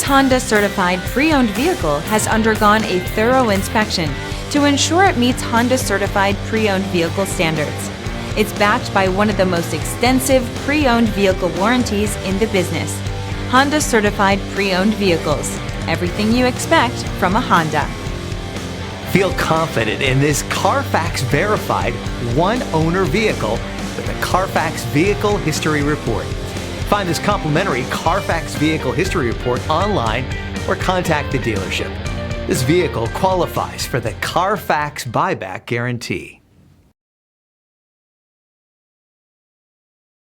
Honda certified pre-owned vehicle has undergone a thorough inspection to ensure it meets Honda certified pre-owned vehicle standards. It's backed by one of the most extensive pre-owned vehicle warranties in the business. Honda certified pre-owned vehicles. Everything you expect from a Honda. Feel confident in this CARFAX verified one-owner vehicle with a CARFAX Vehicle History Report. Find this complimentary CARFAX Vehicle History Report online or contact the dealership. This vehicle qualifies for the CARFAX buyback guarantee.